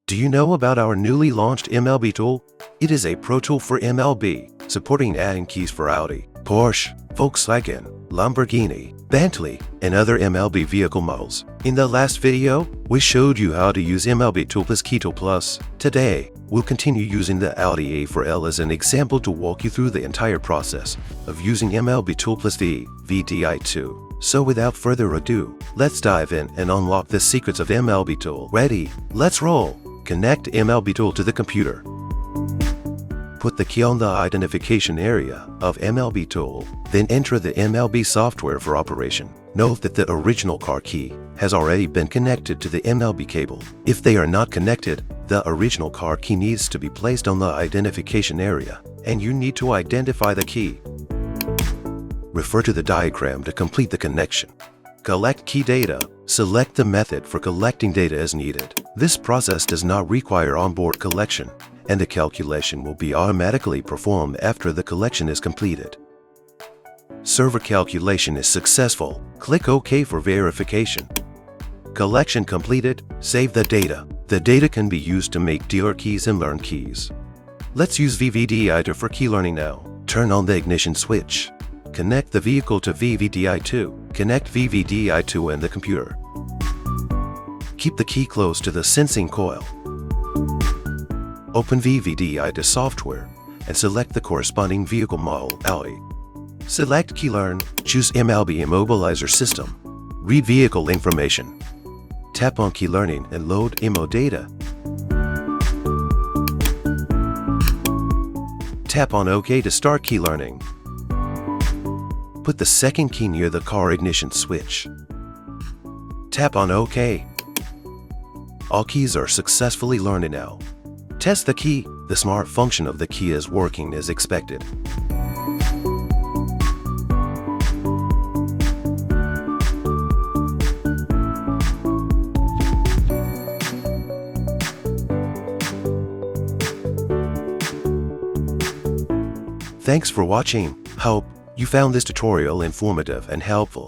Do you know about our newly launched MLB tool? It is a pro tool for MLB, supporting adding keys for Audi, Porsche, Volkswagen, Lamborghini, Bentley, and other MLB vehicle models. In the last video, we showed you how to use MLB Tool plus Key Tool Plus. Today, we'll continue using the Audi A4L as an example to walk you through the entire process of using MLB Tool plus VVDI2. So without further ado, let's dive in and unlock the secrets of MLB Tool. Ready? Let's roll! Connect MLB Tool to the computer. Put the key on the identification area of MLB Tool, then enter the MLB software for operation. Note that the original car key has already been connected to the MLB cable. If they are not connected, the original car key needs to be placed on the identification area, and you need to identify the key. Refer to the diagram to complete the connection. Collect key data. Select the method for collecting data as needed. This process does not require onboard collection, and the calculation will be automatically performed after the collection is completed. Server calculation is successful. Click OK for verification. Collection completed. Save the data. The data can be used to make dealer keys and learn keys. Let's use VVDI2 for key learning now. Turn on the ignition switch. Connect the vehicle to VVDI2. Connect VVDI2 and the computer. Keep the key close to the sensing coil. Open VVDI2 software and select the corresponding vehicle model, Audi. Select Key Learn. Choose MLB Immobilizer System. Read vehicle information. Tap on Key Learning and load IMO data. Tap on OK to start Key Learning. Put the second key near the car ignition switch. Tap on OK. All keys are successfully learned now. Test the key. The smart function of the key is working as expected. Thanks for watching. Hope you found this tutorial informative and helpful.